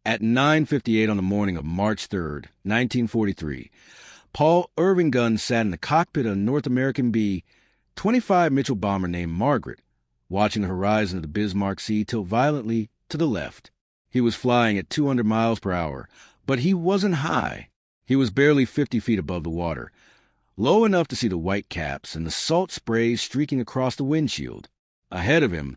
At 9:58 on the morning of March 3rd, 1943, Paul Irving Gunn sat in the cockpit of a North American B-25 Mitchell bomber named Margaret, watching the horizon of the Bismarck Sea tilt violently to the left. He was flying at 200 miles per hour, but he wasn't high. He was barely 50 feet above the water, low enough to see the white caps and the salt sprays streaking across the windshield. Ahead of him,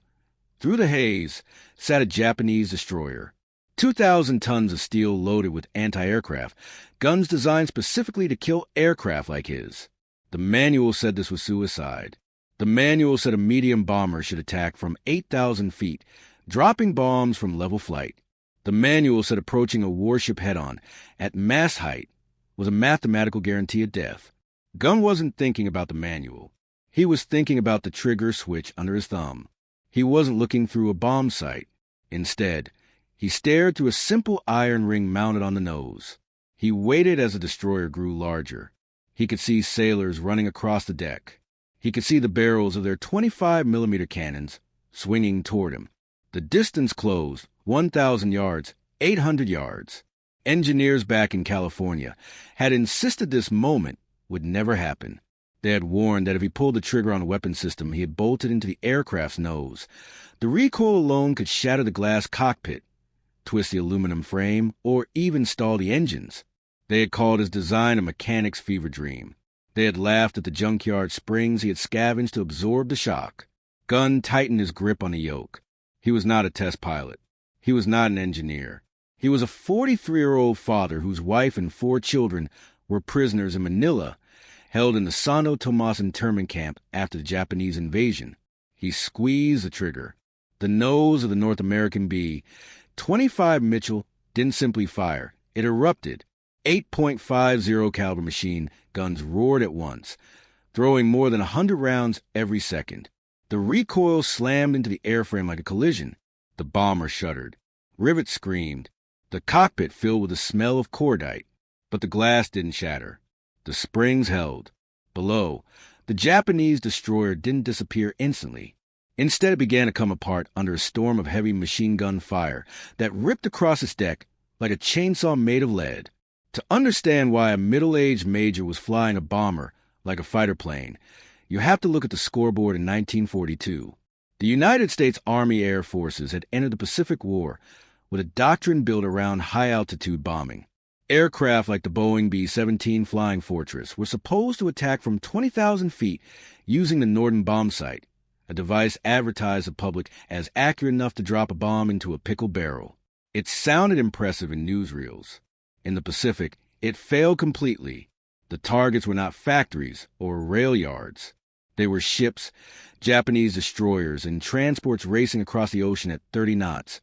through the haze, sat a Japanese destroyer. 2,000 tons of steel loaded with anti-aircraft, guns designed specifically to kill aircraft like his. The manual said this was suicide. The manual said a medium bomber should attack from 8,000 feet, dropping bombs from level flight. The manual said approaching a warship head-on at mast height was a mathematical guarantee of death. Gunn wasn't thinking about the manual. He was thinking about the trigger switch under his thumb. He wasn't looking through a bomb sight. Instead, he stared through a simple iron ring mounted on the nose. He waited as the destroyer grew larger. He could see sailors running across the deck. He could see the barrels of their 25mm cannons swinging toward him. The distance closed, 1,000 yards, 800 yards. Engineers back in California had insisted this moment would never happen. They had warned that if he pulled the trigger on the weapon system, he had bolted into the aircraft's nose. The recoil alone could shatter the glass cockpit, twist the aluminum frame, or even stall the engines. They had called his design a mechanic's fever dream. They had laughed at the junkyard springs he had scavenged to absorb the shock. Gunn tightened his grip on the yoke. He was not a test pilot. He was not an engineer. He was a 43-year-old father whose wife and 4 children were prisoners in Manila, held in the Santo Tomas internment camp after the Japanese invasion. He squeezed the trigger. The nose of the North American B-25 Mitchell didn't simply fire. It erupted. 8.50 caliber machine guns roared at once, throwing more than 100 rounds every second. The recoil slammed into the airframe like a collision. The bomber shuddered. Rivets screamed. The cockpit filled with the smell of cordite. But the glass didn't shatter. The springs held. Below, the Japanese destroyer didn't disappear instantly. Instead, it began to come apart under a storm of heavy machine gun fire that ripped across its deck like a chainsaw made of lead. To understand why a middle-aged major was flying a bomber like a fighter plane, you have to look at the scoreboard in 1942. The United States Army Air Forces had entered the Pacific War with a doctrine built around high-altitude bombing. Aircraft like the Boeing B-17 Flying Fortress were supposed to attack from 20,000 feet using the Norden bomb sight, a device advertised to the public as accurate enough to drop a bomb into a pickle barrel. It sounded impressive in newsreels. In the Pacific, it failed completely. The targets were not factories or rail yards. They were ships, Japanese destroyers, and transports racing across the ocean at 30 knots,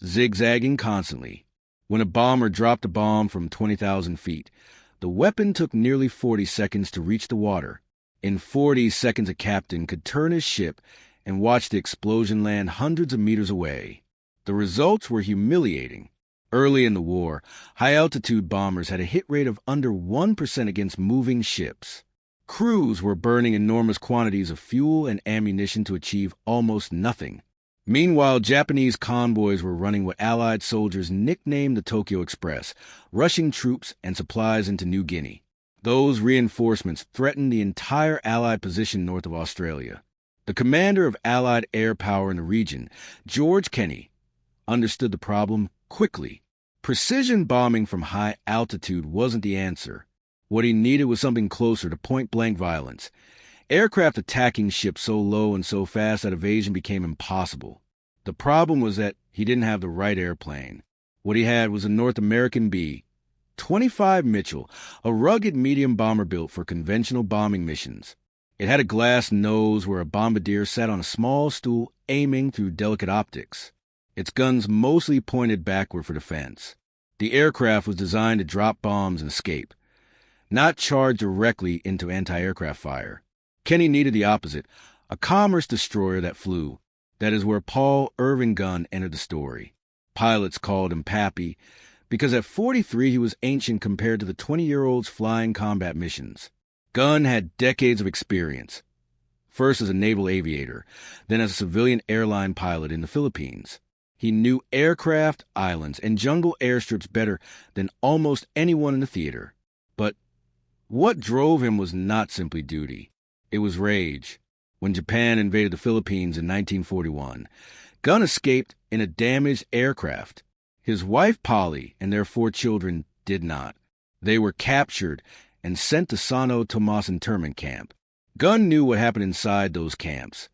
zigzagging constantly. When a bomber dropped a bomb from 20,000 feet, the weapon took nearly 40 seconds to reach the water. In 40 seconds, a captain could turn his ship and watch the explosion land hundreds of meters away. The results were humiliating. Early in the war, high-altitude bombers had a hit rate of under 1% against moving ships. Crews were burning enormous quantities of fuel and ammunition to achieve almost nothing. Meanwhile, Japanese convoys were running what Allied soldiers nicknamed the Tokyo Express, rushing troops and supplies into New Guinea. Those reinforcements threatened the entire Allied position north of Australia. The commander of Allied air power in the region, George Kenney, understood the problem quickly. Precision bombing from high altitude wasn't the answer. What he needed was something closer to point-blank violence. Aircraft attacking ships so low and so fast that evasion became impossible. The problem was that he didn't have the right airplane. What he had was a North American B-25 Mitchell, a rugged medium bomber built for conventional bombing missions. It had a glass nose where a bombardier sat on a small stool aiming through delicate optics. Its guns mostly pointed backward for defense. The aircraft was designed to drop bombs and escape, not charge directly into anti-aircraft fire. Kenney needed the opposite, a commerce destroyer that flew. That is where Paul Irving Gunn entered the story. Pilots called him Pappy because at 43 he was ancient compared to the 20-year-olds flying combat missions. Gunn had decades of experience, first as a naval aviator, then as a civilian airline pilot in the Philippines. He knew aircraft, islands, and jungle airstrips better than almost anyone in the theater. But what drove him was not simply duty. It was rage. When Japan invaded the Philippines in 1941, Gunn escaped in a damaged aircraft. His wife, Polly, and their 4 children did not. They were captured and sent to Sano Tomas internment camp. Gunn knew what happened inside those camps.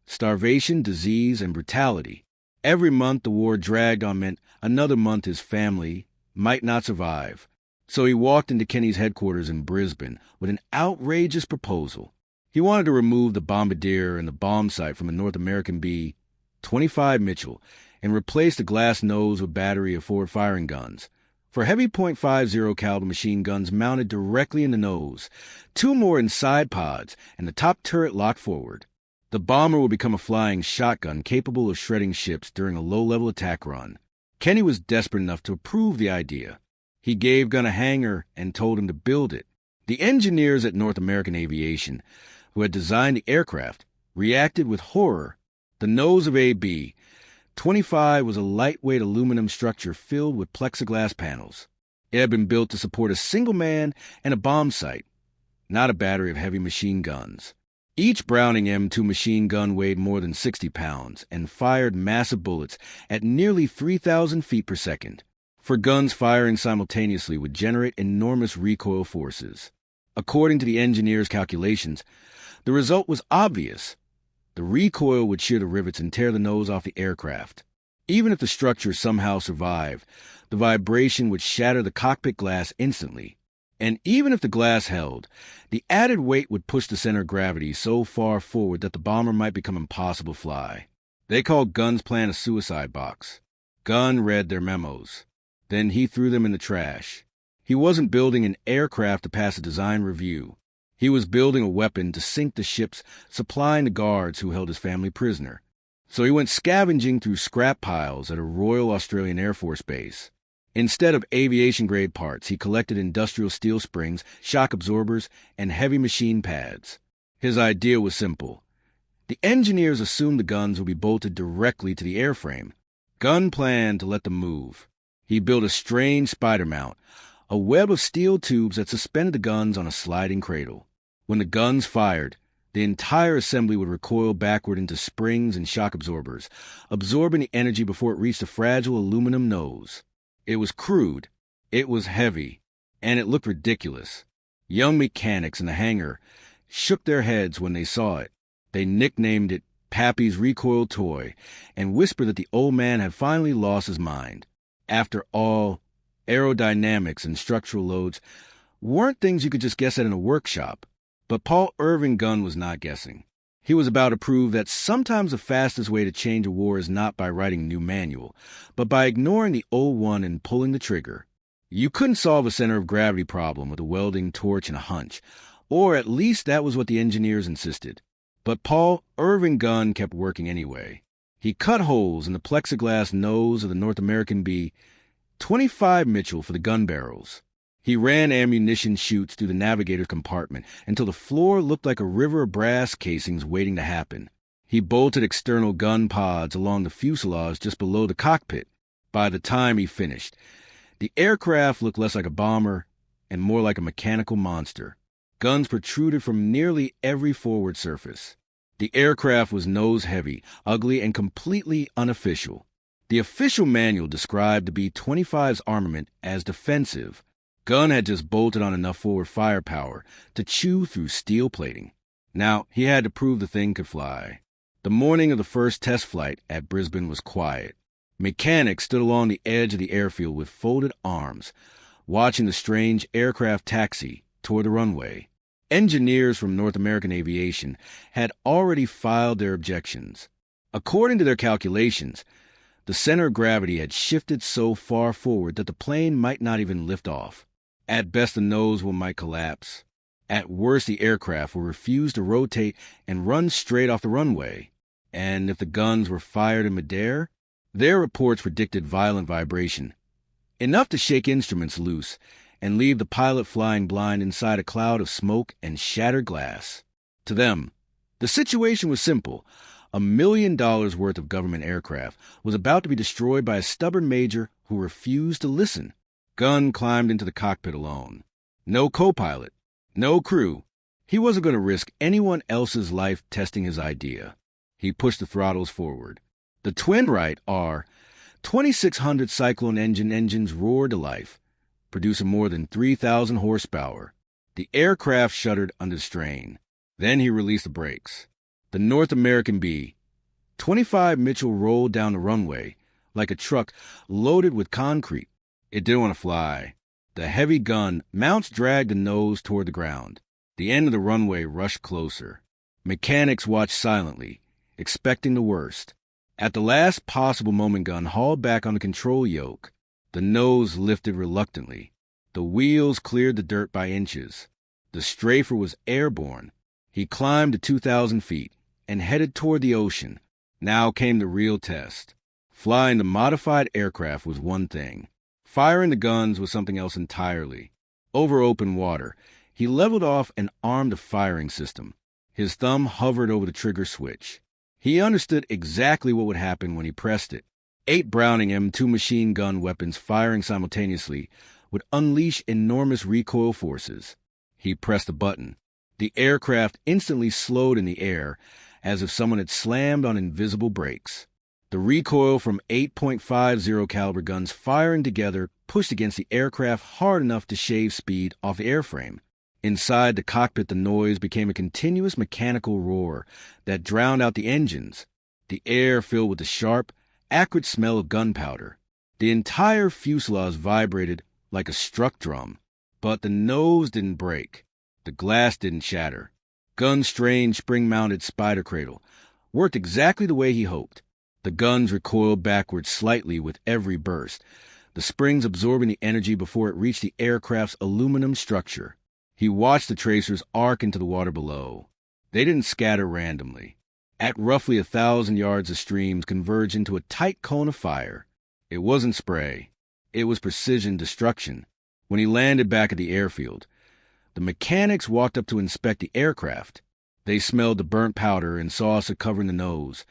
Starvation, disease, and brutality. Every month the war dragged on meant another month his family might not survive. So he walked into Kenny's headquarters in Brisbane with an outrageous proposal. He wanted to remove the bombardier and the bomb sight from a North American B-25 Mitchell and replace the glass nose with a battery of forward-firing guns. For heavy .50 caliber machine guns mounted directly in the nose, 2 more in side pods, and the top turret locked forward. The bomber would become a flying shotgun capable of shredding ships during a low-level attack run. Kenny was desperate enough to approve the idea. He gave Gunn a hangar and told him to build it. The engineers at North American Aviation, who had designed the aircraft, reacted with horror. The nose of AB-25 was a lightweight aluminum structure filled with plexiglass panels. It had been built to support a single man and a bomb sight, not a battery of heavy machine guns. Each Browning M2 machine gun weighed more than 60 pounds and fired massive bullets at nearly 3,000 feet per second. For guns firing simultaneously would generate enormous recoil forces. According to the engineers' calculations, the result was obvious. The recoil would shear the rivets and tear the nose off the aircraft. Even if the structure somehow survived, the vibration would shatter the cockpit glass instantly. And even if the glass held, the added weight would push the center of gravity so far forward that the bomber might become impossible to fly. They called Gunn's plan a suicide box. Gunn read their memos. Then he threw them in the trash. He wasn't building an aircraft to pass a design review. He was building a weapon to sink the ships supplying the guards who held his family prisoner. So he went scavenging through scrap piles at a Royal Australian Air Force base. Instead of aviation-grade parts, he collected industrial steel springs, shock absorbers, and heavy machine pads. His idea was simple. The engineers assumed the guns would be bolted directly to the airframe. Gunn planned to let them move. He built a strange spider mount, a web of steel tubes that suspended the guns on a sliding cradle. When the guns fired, the entire assembly would recoil backward into springs and shock absorbers, absorbing the energy before it reached the fragile aluminum nose. It was crude, it was heavy, and it looked ridiculous. Young mechanics in the hangar shook their heads when they saw it. They nicknamed it Pappy's recoil toy and whispered that the old man had finally lost his mind. After all, aerodynamics and structural loads weren't things you could just guess at in a workshop. But Paul Irving Gunn was not guessing. He was about to prove that sometimes the fastest way to change a war is not by writing a new manual, but by ignoring the old one and pulling the trigger. You couldn't solve a center of gravity problem with a welding torch and a hunch, or at least that was what the engineers insisted. But Paul Irving Gunn kept working anyway. He cut holes in the plexiglass nose of the North American B-25 Mitchell for the gun barrels. He ran ammunition chutes through the navigator's compartment until the floor looked like a river of brass casings waiting to happen. He bolted external gun pods along the fuselage just below the cockpit. By the time he finished, the aircraft looked less like a bomber and more like a mechanical monster. Guns protruded from nearly every forward surface. The aircraft was nose-heavy, ugly, and completely unofficial. The official manual described the B-25's armament as defensive. Gunn had just bolted on enough forward firepower to chew through steel plating. Now, he had to prove the thing could fly. The morning of the first test flight at Brisbane was quiet. Mechanics stood along the edge of the airfield with folded arms, watching the strange aircraft taxi toward the runway. Engineers from North American Aviation had already filed their objections. According to their calculations, the center of gravity had shifted so far forward that the plane might not even lift off. At best, the nose might collapse. At worst, the aircraft will refuse to rotate and run straight off the runway. And if the guns were fired in midair, their reports predicted violent vibration, enough to shake instruments loose and leave the pilot flying blind inside a cloud of smoke and shattered glass. To them, the situation was simple. $1 million worth of government aircraft was about to be destroyed by a stubborn major who refused to listen. Gunn climbed into the cockpit alone. No co-pilot, no crew. He wasn't going to risk anyone else's life testing his idea. He pushed the throttles forward. The twin-right R 2600 Cyclone engines roared to life, producing more than 3,000 horsepower. The aircraft shuddered under strain. Then he released the brakes. The North American B-25 Mitchell rolled down the runway like a truck loaded with concrete. It didn't want to fly. The heavy gun mounts dragged the nose toward the ground. The end of the runway rushed closer. Mechanics watched silently, expecting the worst. At the last possible moment, Gunn hauled back on the control yoke. The nose lifted reluctantly. The wheels cleared the dirt by inches. The Strafer was airborne. He climbed to 2,000 feet and headed toward the ocean. Now came the real test. Flying the modified aircraft was one thing. Firing the guns was something else entirely. Over open water, he leveled off and armed the firing system. His thumb hovered over the trigger switch. He understood exactly what would happen when he pressed it. 8 Browning M2 machine gun weapons firing simultaneously would unleash enormous recoil forces. He pressed a button. The aircraft instantly slowed in the air, as if someone had slammed on invisible brakes. The recoil from 8.50 caliber guns firing together pushed against the aircraft hard enough to shave speed off the airframe. Inside the cockpit, the noise became a continuous mechanical roar that drowned out the engines. The air filled with the sharp, acrid smell of gunpowder. The entire fuselage vibrated like a struck drum. But the nose didn't break. The glass didn't shatter. Gunn's strange spring-mounted spider cradle worked exactly the way he hoped. The guns recoiled backwards slightly with every burst, the springs absorbing the energy before it reached the aircraft's aluminum structure. He watched the tracers arc into the water below. They didn't scatter randomly. At roughly 1,000 yards, the streams converged into a tight cone of fire. It wasn't spray. It was precision destruction. When he landed back at the airfield, the mechanics walked up to inspect the aircraft. They smelled the burnt powder and sauce covering the nose,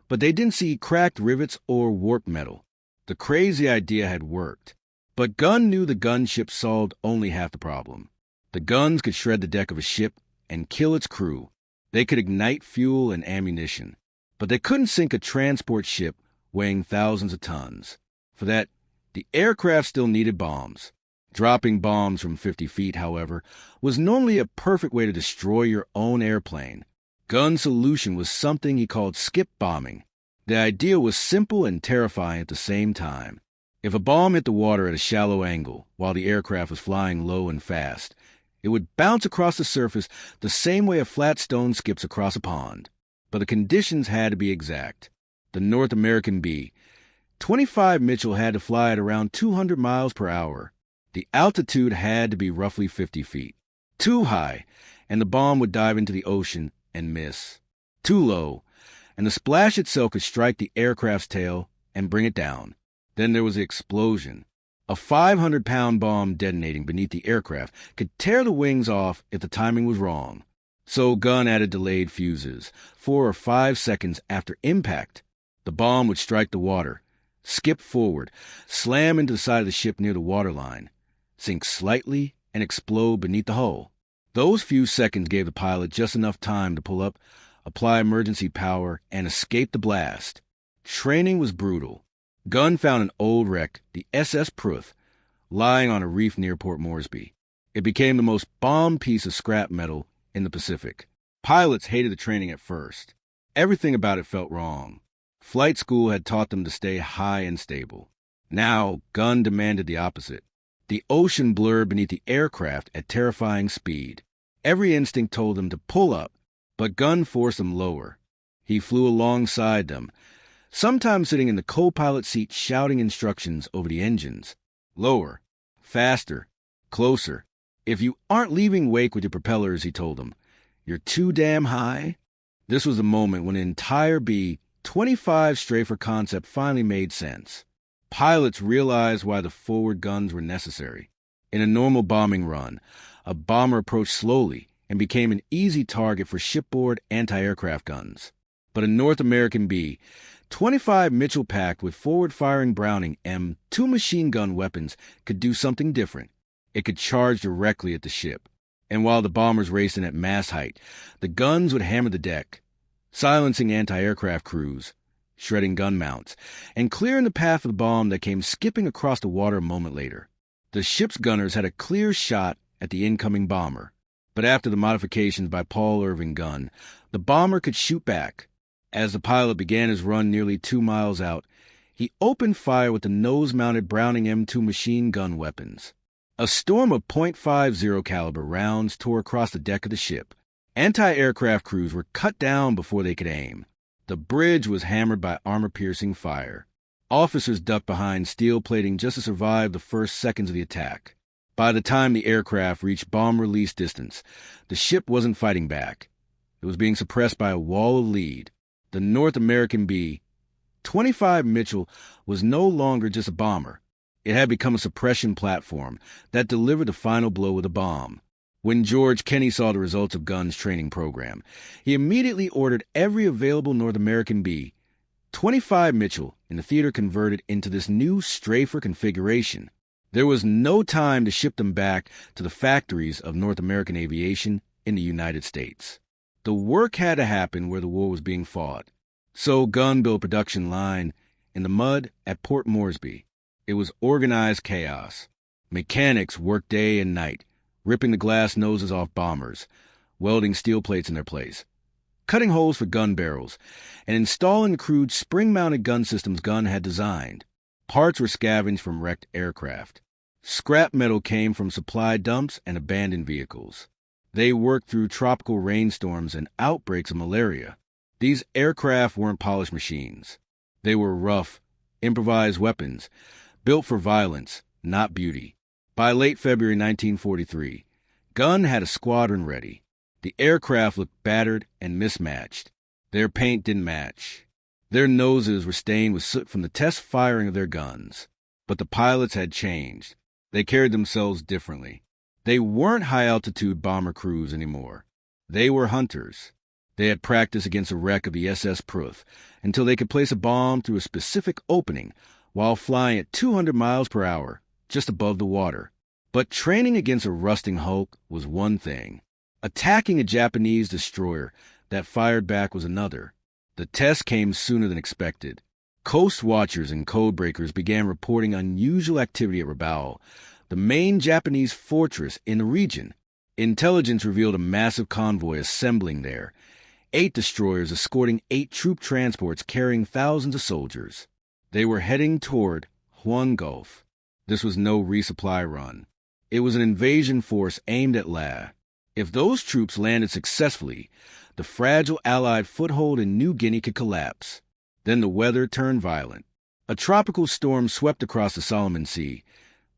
but they didn't see cracked rivets or warped metal. The crazy idea had worked. But Gunn knew the gunship solved only half the problem. The guns could shred the deck of a ship and kill its crew. They could ignite fuel and ammunition. But they couldn't sink a transport ship weighing thousands of tons. For that, the aircraft still needed bombs. Dropping bombs from 50 feet, however, was normally a perfect way to destroy your own airplane. Gunn's solution was something he called skip bombing. The idea was simple and terrifying at the same time. If a bomb hit the water at a shallow angle while the aircraft was flying low and fast, it would bounce across the surface the same way a flat stone skips across a pond. But the conditions had to be exact. The North American B-25 Mitchell had to fly at around 200 miles per hour. The altitude had to be roughly 50 feet. Too high, and the bomb would dive into the ocean and miss. Too low, and the splash itself could strike the aircraft's tail and bring it down. Then there was the explosion. A 500-pound bomb detonating beneath the aircraft could tear the wings off if the timing was wrong. So Gunn added delayed fuses. 4 or 5 seconds after impact, the bomb would strike the water, skip forward, slam into the side of the ship near the waterline, sink slightly, and explode beneath the hull. Those few seconds gave the pilot just enough time to pull up, apply emergency power, and escape the blast. Training was brutal. Gunn found an old wreck, the SS Pruth, lying on a reef near Port Moresby. It became the most bombed piece of scrap metal in the Pacific. Pilots hated the training at first. Everything about it felt wrong. Flight school had taught them to stay high and stable. Now, Gunn demanded the opposite. The ocean blurred beneath the aircraft at terrifying speed. Every instinct told them to pull up, but Gunn forced them lower. He flew alongside them, sometimes sitting in the co-pilot seat shouting instructions over the engines. Lower, faster, closer. If you aren't leaving wake with your propellers, he told them, you're too damn high. This was the moment when the entire B-25 Strafer concept finally made sense. Pilots realized why the forward guns were necessary. In a normal bombing run, a bomber approached slowly and became an easy target for shipboard anti-aircraft guns. But a North American B, 25 Mitchell packed with forward-firing Browning M2 machine gun weapons could do something different. It could charge directly at the ship. And while the bombers raced in at mast-height, the guns would hammer the deck, silencing anti-aircraft crews, shredding gun mounts, and clearing the path of the bomb that came skipping across the water a moment later. The ship's gunners had a clear shot at the incoming bomber. But after the modifications by Paul Pappy Gunn, the bomber could shoot back. As the pilot began his run nearly 2 miles out, he opened fire with the nose-mounted Browning M2 machine gun weapons. A storm of .50 caliber rounds tore across the deck of the ship. Anti-aircraft crews were cut down before they could aim. The bridge was hammered by armor-piercing fire. Officers ducked behind steel plating just to survive the first seconds of the attack. By the time the aircraft reached bomb release distance, the ship wasn't fighting back. It was being suppressed by a wall of lead. The North American B, 25 Mitchell, was no longer just a bomber. It had become a suppression platform that delivered the final blow with a bomb. When George Kenney saw the results of Gunn's training program, he immediately ordered every available North American B, 25 Mitchell, in the theater converted into this new Strafer configuration. There was no time to ship them back to the factories of North American aviation in the United States. The work had to happen where the war was being fought. So Gunn built a production line in the mud at Port Moresby. It was organized chaos. Mechanics worked day and night, ripping the glass noses off bombers, welding steel plates in their place, cutting holes for gun barrels, and installing the crude spring-mounted gun systems Gunn had designed. Parts were scavenged from wrecked aircraft. Scrap metal came from supply dumps and abandoned vehicles. They worked through tropical rainstorms and outbreaks of malaria. These aircraft weren't polished machines. They were rough, improvised weapons, built for violence, not beauty. By late February 1943, Gunn had a squadron ready. The aircraft looked battered and mismatched. Their paint didn't match. Their noses were stained with soot from the test firing of their guns. But the pilots had changed. They carried themselves differently. They weren't high-altitude bomber crews anymore. They were hunters. They had practiced against a wreck of the SS Pruth until they could place a bomb through a specific opening while flying at 200 miles per hour, just above the water. But training against a rusting hulk was one thing. Attacking a Japanese destroyer that fired back was another. The test came sooner than expected. Coast watchers and code breakers began reporting unusual activity at Rabaul, the main Japanese fortress in the region. Intelligence revealed a massive convoy assembling there, 8 destroyers escorting 8 troop transports carrying thousands of soldiers. They were heading toward Huon Gulf. This was no resupply run. It was an invasion force aimed at La. If those troops landed successfully, the fragile Allied foothold in New Guinea could collapse. Then the weather turned violent. A tropical storm swept across the Solomon Sea,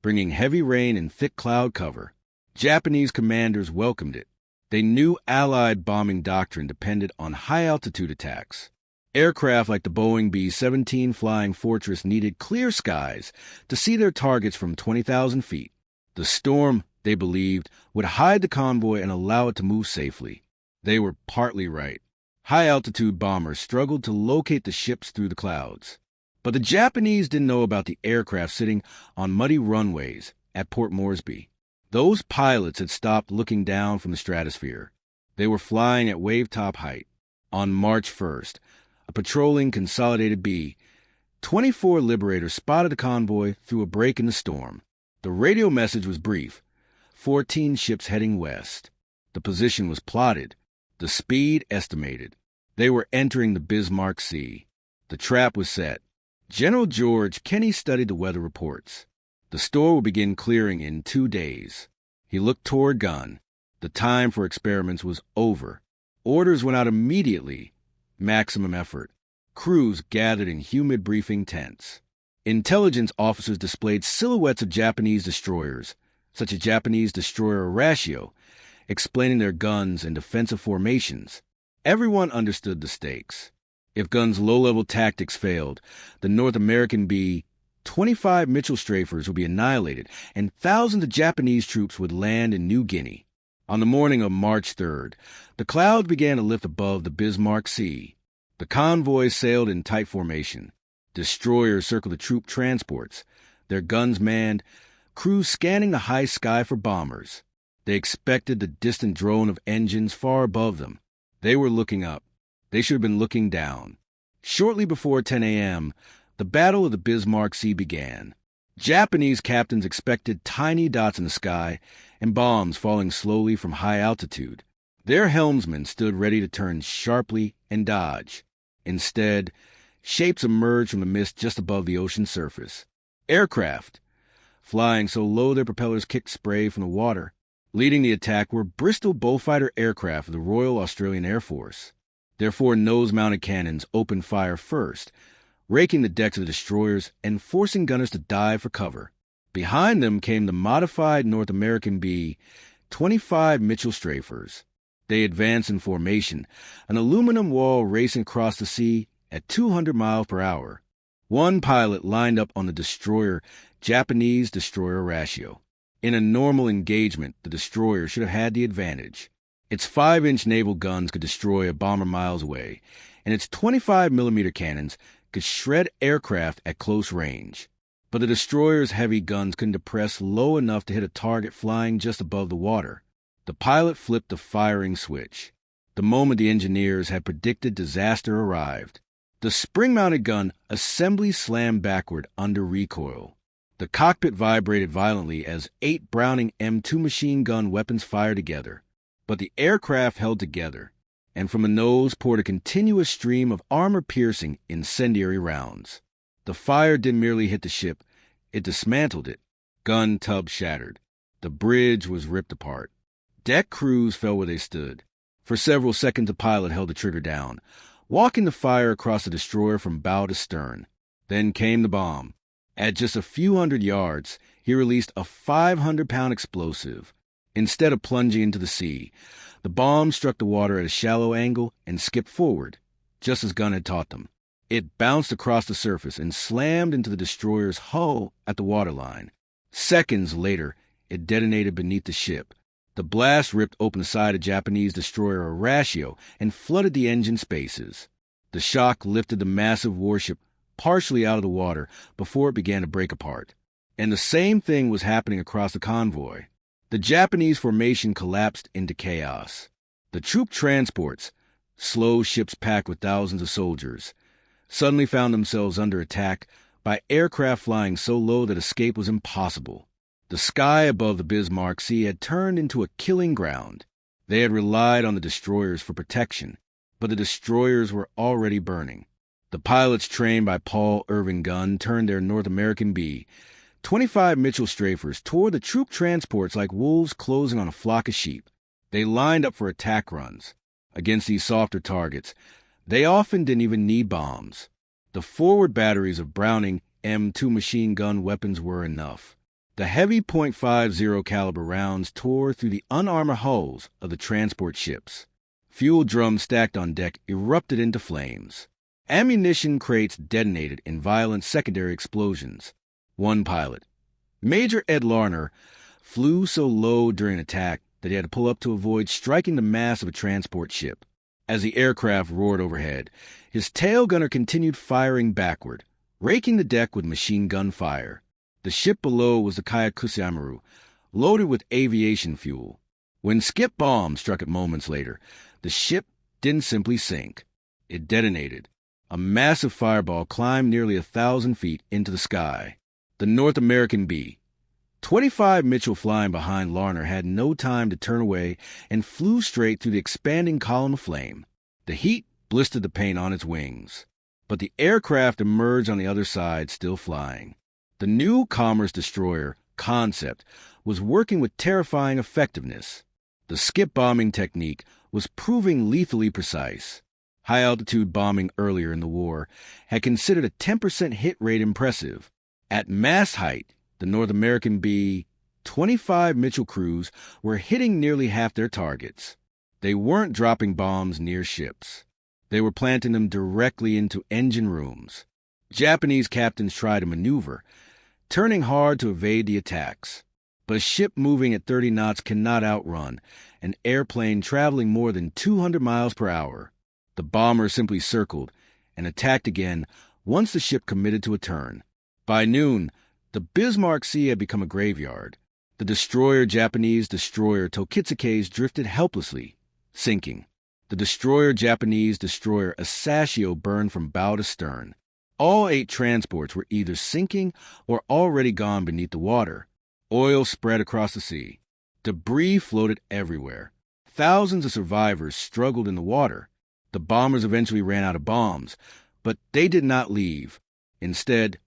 bringing heavy rain and thick cloud cover. Japanese commanders welcomed it. They knew Allied bombing doctrine depended on high-altitude attacks. Aircraft like the Boeing B-17 Flying Fortress needed clear skies to see their targets from 20,000 feet. The storm, they believed, would hide the convoy and allow it to move safely. They were partly right. High-altitude bombers struggled to locate the ships through the clouds. But the Japanese didn't know about the aircraft sitting on muddy runways at Port Moresby. Those pilots had stopped looking down from the stratosphere. They were flying at wave-top height. On March 1st, a patrolling Consolidated B, 24 Liberators spotted the convoy through a break in the storm. The radio message was brief: 14 ships heading west. The position was plotted, the speed estimated. They were entering the Bismarck Sea. The trap was set. General George Kenney studied the weather reports. The store would begin clearing in 2 days. He looked toward Gunn. The time for experiments was over. Orders went out immediately. Maximum effort. Crews gathered in humid briefing tents. Intelligence officers displayed silhouettes of Japanese destroyers, such as Japanese destroyer Ratio, explaining their guns and defensive formations. Everyone understood the stakes. If Gunn's low-level tactics failed, the North American B, 25 Mitchell Strafers would be annihilated, and thousands of Japanese troops would land in New Guinea. On the morning of March 3rd, the clouds began to lift above the Bismarck Sea. The convoys sailed in tight formation. Destroyers circled the troop transports, their guns manned, crews scanning the high sky for bombers. They expected the distant drone of engines far above them. They were looking up. They should have been looking down. Shortly before 10 a.m., the Battle of the Bismarck Sea began. Japanese captains expected tiny dots in the sky and bombs falling slowly from high altitude. Their helmsmen stood ready to turn sharply and dodge. Instead, shapes emerged from the mist just above the ocean surface. Aircraft, flying so low their propellers kicked spray from the water. Leading the attack were Bristol Bullfighter aircraft of the Royal Australian Air Force. Their 4 nose-mounted cannons opened fire first, raking the decks of the destroyers and forcing gunners to dive for cover. Behind them came the modified North American B-25 Mitchell Strafers. They advanced in formation, an aluminum wall racing across the sea at 200 miles per hour. One pilot lined up on the destroyer Japanese-destroyer ratio. In a normal engagement, the destroyer should have had the advantage. Its 5-inch naval guns could destroy a bomber miles away, and its 25mm cannons could shred aircraft at close range. But the destroyer's heavy guns couldn't depress low enough to hit a target flying just above the water. The pilot flipped the firing switch. The moment the engineers had predicted disaster arrived. The spring-mounted gun assembly slammed backward under recoil. The cockpit vibrated violently as 8 Browning M2 machine gun weapons fired together. But the aircraft held together, and from the nose poured a continuous stream of armor-piercing, incendiary rounds. The fire didn't merely hit the ship, it dismantled it. Gun tub shattered. The bridge was ripped apart. Deck crews fell where they stood. For several seconds the pilot held the trigger down, walking the fire across the destroyer from bow to stern. Then came the bomb. At just a few hundred yards, he released a 500-pound explosive. Instead of plunging into the sea, the bomb struck the water at a shallow angle and skipped forward, just as Gunn had taught them. It bounced across the surface and slammed into the destroyer's hull at the waterline. Seconds later, it detonated beneath the ship. The blast ripped open the side of Japanese destroyer Ratio and flooded the engine spaces. The shock lifted the massive warship partially out of the water before it began to break apart. And the same thing was happening across the convoy. The Japanese formation collapsed into chaos. The troop transports, slow ships packed with thousands of soldiers, suddenly found themselves under attack by aircraft flying so low that escape was impossible. The sky above the Bismarck Sea had turned into a killing ground. They had relied on the destroyers for protection, but the destroyers were already burning. The pilots trained by Paul Pappy Gunn turned their North American B-25 Mitchell Strafers toward the troop transports like wolves closing on a flock of sheep. They lined up for attack runs. Against these softer targets, they often didn't even need bombs. The forward batteries of Browning M2 machine gun weapons were enough. The heavy .50 caliber rounds tore through the unarmored hulls of the transport ships. Fuel drums stacked on deck erupted into flames. Ammunition crates detonated in violent secondary explosions. One pilot, Major Ed Larner, flew so low during attack that he had to pull up to avoid striking the mast of a transport ship. As the aircraft roared overhead, his tail gunner continued firing backward, raking the deck with machine gun fire. The ship below was the Kayakusamaru, loaded with aviation fuel. When skip bombs struck it moments later, the ship didn't simply sink. It detonated. A massive fireball climbed nearly 1,000 feet into the sky. The North American B-25 Mitchell flying behind Larner had no time to turn away and flew straight through the expanding column of flame. The heat blistered the paint on its wings, but the aircraft emerged on the other side still flying. The new commerce destroyer, Concept, was working with terrifying effectiveness. The skip bombing technique was proving lethally precise. High-altitude bombing earlier in the war had considered a 10% hit rate impressive. At mast-height, the North American B-25 Mitchell crews were hitting nearly half their targets. They weren't dropping bombs near ships. They were planting them directly into engine rooms. Japanese captains tried to maneuver, turning hard to evade the attacks. But a ship moving at 30 knots cannot outrun an airplane traveling more than 200 miles per hour. The bomber simply circled and attacked again once the ship committed to a turn. By noon, the Bismarck Sea had become a graveyard. The Japanese destroyer Tokitsuke's drifted helplessly, sinking. The Japanese destroyer Asashio burned from bow to stern. All 8 transports were either sinking or already gone beneath the water. Oil spread across the sea. Debris floated everywhere. Thousands of survivors struggled in the water. The bombers eventually ran out of bombs, but they did not leave. Instead,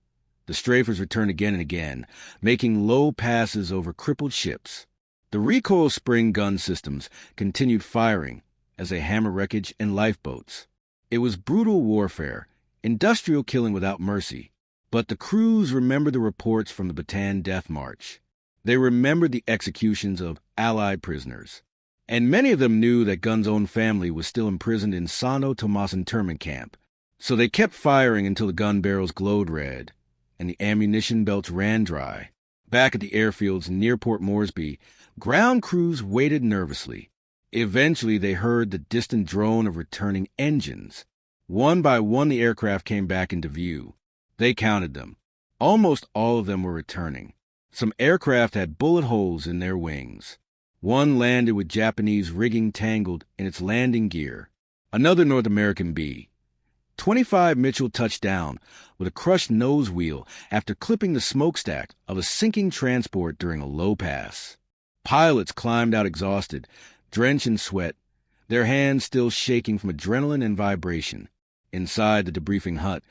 the Strafers returned again and again, making low passes over crippled ships. The recoil spring gun systems continued firing as they hammered wreckage and lifeboats. It was brutal warfare, industrial killing without mercy. But the crews remembered the reports from the Bataan Death March. They remembered the executions of Allied prisoners. And many of them knew that Gunn's own family was still imprisoned in Santo Tomas internment camp. So they kept firing until the gun barrels glowed red and the ammunition belts ran dry. Back at the airfields near Port Moresby, ground crews waited nervously. Eventually, they heard the distant drone of returning engines. One by one, the aircraft came back into view. They counted them. Almost all of them were returning. Some aircraft had bullet holes in their wings. One landed with Japanese rigging tangled in its landing gear. Another North American B. 25 Mitchell touched down with a crushed nose wheel after clipping the smokestack of a sinking transport during a low pass. Pilots climbed out exhausted, drenched in sweat, their hands still shaking from adrenaline and vibration. Inside the debriefing hut,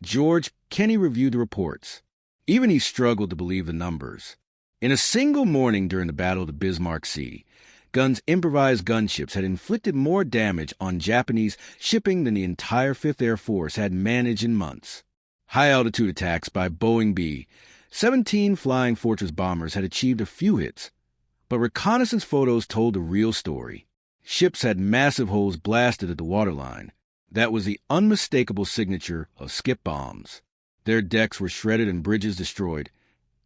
George Kenny reviewed the reports. Even he struggled to believe the numbers. In a single morning during the Battle of the Bismarck Sea, Gunn's improvised gunships had inflicted more damage on Japanese shipping than the entire 5th Air Force had managed in months. High-altitude attacks by Boeing B, 17 Flying Fortress bombers had achieved a few hits, but reconnaissance photos told the real story. Ships had massive holes blasted at the waterline. That was the unmistakable signature of skip bombs. Their decks were shredded and bridges destroyed,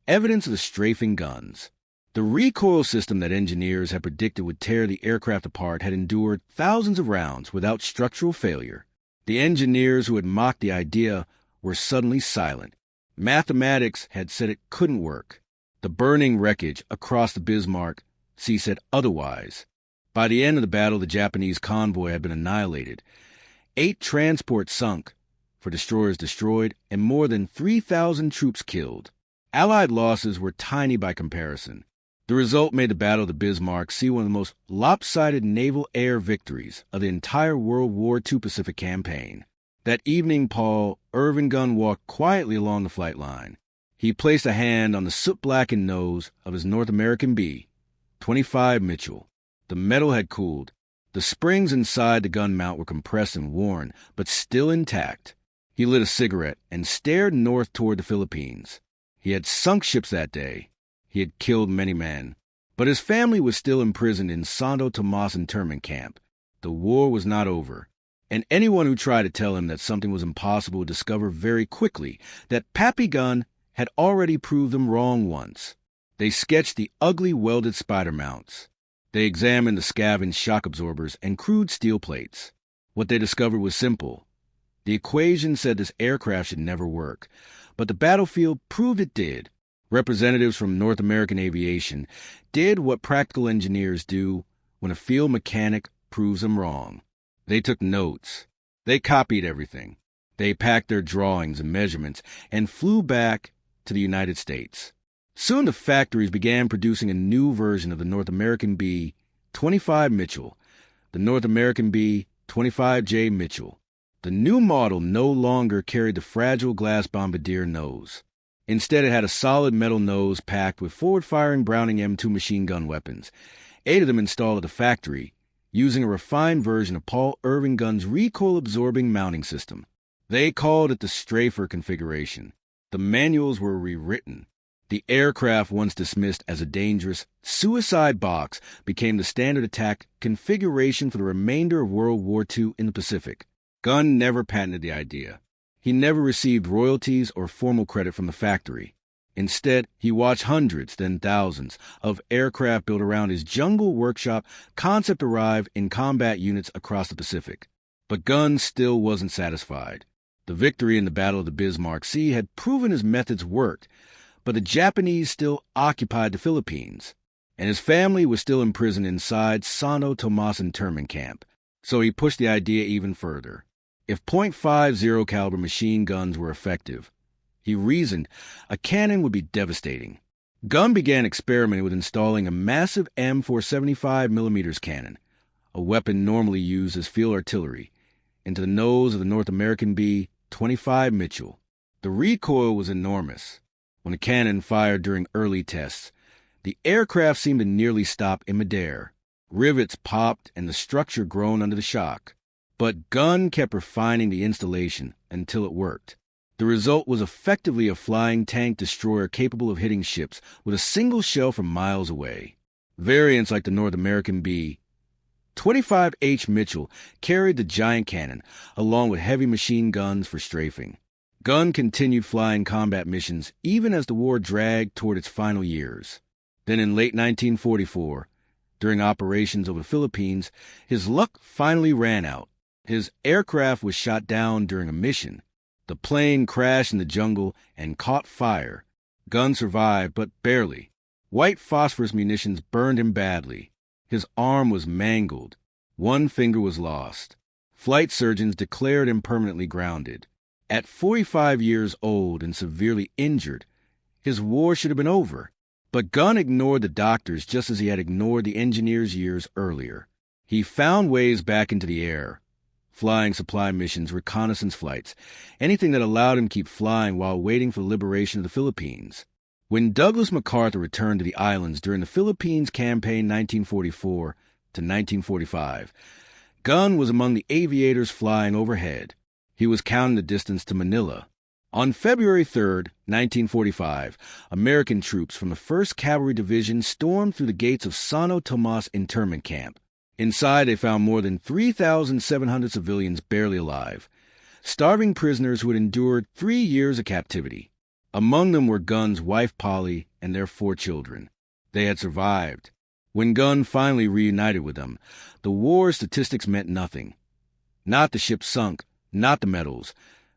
evidence of the strafing guns. The recoil system that engineers had predicted would tear the aircraft apart had endured thousands of rounds without structural failure. The engineers who had mocked the idea were suddenly silent. Mathematics had said it couldn't work. The burning wreckage across the Bismarck Sea said otherwise. By the end of the battle, the Japanese convoy had been annihilated. 8 transports sunk, 4 destroyers destroyed, and more than 3,000 troops killed. Allied losses were tiny by comparison. The result made the Battle of the Bismarck Sea one of the most lopsided naval air victories of the entire World War II Pacific campaign. That evening, Paul Irving Gunn walked quietly along the flight line. He placed a hand on the soot-blackened nose of his North American B, 25 Mitchell. The metal had cooled. The springs inside the gun mount were compressed and worn, but still intact. He lit a cigarette and stared north toward the Philippines. He had sunk ships that day. He had killed many men. But his family was still imprisoned in Santo Tomas internment camp. The war was not over. And anyone who tried to tell him that something was impossible would discover very quickly that Pappy Gunn had already proved them wrong once. They sketched the ugly welded spider mounts. They examined the scavenged shock absorbers and crude steel plates. What they discovered was simple. The equation said this aircraft should never work, but the battlefield proved it did. Representatives from North American aviation did what practical engineers do when a field mechanic proves them wrong. They took notes. They copied everything. They packed their drawings and measurements and flew back to the United States. Soon the factories began producing a new version of the North American B, 25 Mitchell, the North American B, 25J Mitchell. The new model no longer carried the fragile glass bombardier nose. Instead, it had a solid metal nose packed with forward-firing Browning M2 machine gun weapons, 8 of them installed at the factory, using a refined version of Paul Irving Gunn's recoil-absorbing mounting system. They called it the Strafer configuration. The manuals were rewritten. The aircraft, once dismissed as a dangerous suicide box, became the standard attack configuration for the remainder of World War II in the Pacific. Gunn never patented the idea. He never received royalties or formal credit from the factory. Instead, he watched hundreds, then thousands, of aircraft built around his jungle workshop concept arrive in combat units across the Pacific. But Gunn still wasn't satisfied. The victory in the Battle of the Bismarck Sea had proven his methods worked, but the Japanese still occupied the Philippines, and his family was still imprisoned inside Santo Tomas internment camp. So he pushed the idea even further. If .50 caliber machine guns were effective, he reasoned, a cannon would be devastating. Gunn began experimenting with installing a massive M475mm cannon, a weapon normally used as field artillery, into the nose of the North American B-25 Mitchell. The recoil was enormous. When the cannon fired during early tests, the aircraft seemed to nearly stop in midair. Rivets popped and the structure groaned under the shock. But Gunn kept refining the installation until it worked. The result was effectively a flying tank destroyer capable of hitting ships with a single shell from miles away. Variants like the North American B-25H Mitchell carried the giant cannon, along with heavy machine guns for strafing. Gunn continued flying combat missions even as the war dragged toward its final years. Then in late 1944, during operations over the Philippines, his luck finally ran out. His aircraft was shot down during a mission. The plane crashed in the jungle and caught fire. Gunn survived, but barely. White phosphorus munitions burned him badly. His arm was mangled. One finger was lost. Flight surgeons declared him permanently grounded. At 45 years old and severely injured, his war should have been over. But Gunn ignored the doctors just as he had ignored the engineers years earlier. He found ways back into the air. Flying supply missions, reconnaissance flights, anything that allowed him to keep flying while waiting for the liberation of the Philippines. When Douglas MacArthur returned to the islands during the Philippines Campaign 1944 to 1945, Gunn was among the aviators flying overhead. He was counting the distance to Manila. On February 3, 1945, American troops from the 1st Cavalry Division stormed through the gates of Santo Tomas internment camp. Inside, they found more than 3,700 civilians barely alive, starving prisoners who had endured 3 years of captivity. Among them were Gunn's wife Polly and their 4 children. They had survived. When Gunn finally reunited with them, the war statistics meant nothing. Not the ships sunk, not the medals,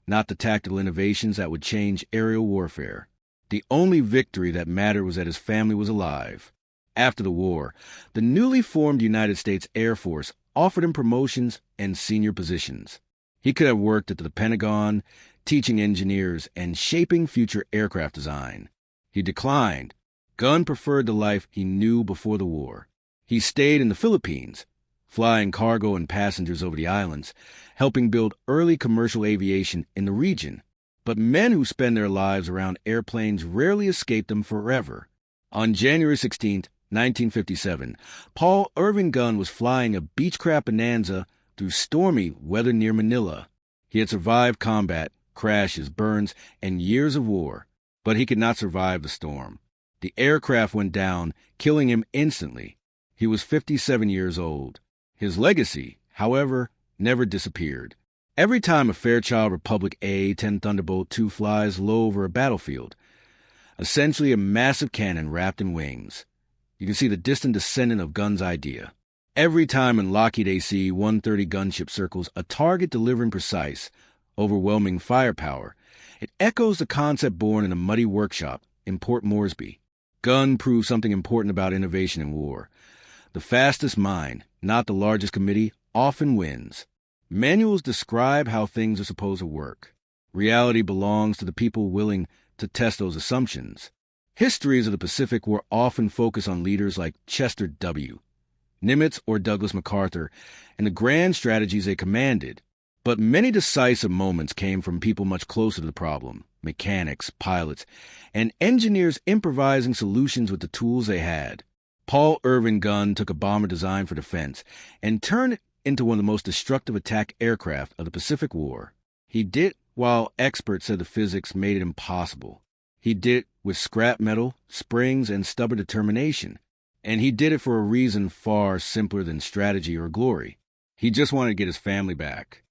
not the tactical innovations that would change aerial warfare. The only victory that mattered was that his family was alive. After the war, the newly formed United States Air Force offered him promotions and senior positions. He could have worked at the Pentagon, teaching engineers and shaping future aircraft design. He declined. Gunn preferred the life he knew before the war. He stayed in the Philippines, flying cargo and passengers over the islands, helping build early commercial aviation in the region. But men who spend their lives around airplanes rarely escape them forever. On January 16, 1957, Paul Irving Gunn was flying a Beechcraft Bonanza through stormy weather near Manila. He had survived combat, crashes, burns, and years of war, but he could not survive the storm. The aircraft went down, killing him instantly. He was 57 years old. His legacy, however, never disappeared. Every time a Fairchild Republic A-10 Thunderbolt II flies low over a battlefield, essentially a massive cannon wrapped in wings, you can see the distant descendant of Gunn's idea. Every time in Lockheed AC-130 gunship circles a target delivering precise, overwhelming firepower, it echoes the concept born in a muddy workshop in Port Moresby. Gunn proved something important about innovation in war. The fastest mind, not the largest committee, often wins. Manuals describe how things are supposed to work. Reality belongs to the people willing to test those assumptions. Histories of the Pacific War often focus on leaders like Chester W., Nimitz or Douglas MacArthur, and the grand strategies they commanded. But many decisive moments came from people much closer to the problem, mechanics, pilots, and engineers improvising solutions with the tools they had. Paul Irving Gunn took a bomber designed for defense and turned it into one of the most destructive attack aircraft of the Pacific War. He did it while experts said the physics made it impossible. He did it with scrap metal, springs, and stubborn determination. And he did it for a reason far simpler than strategy or glory. He just wanted to get his family back.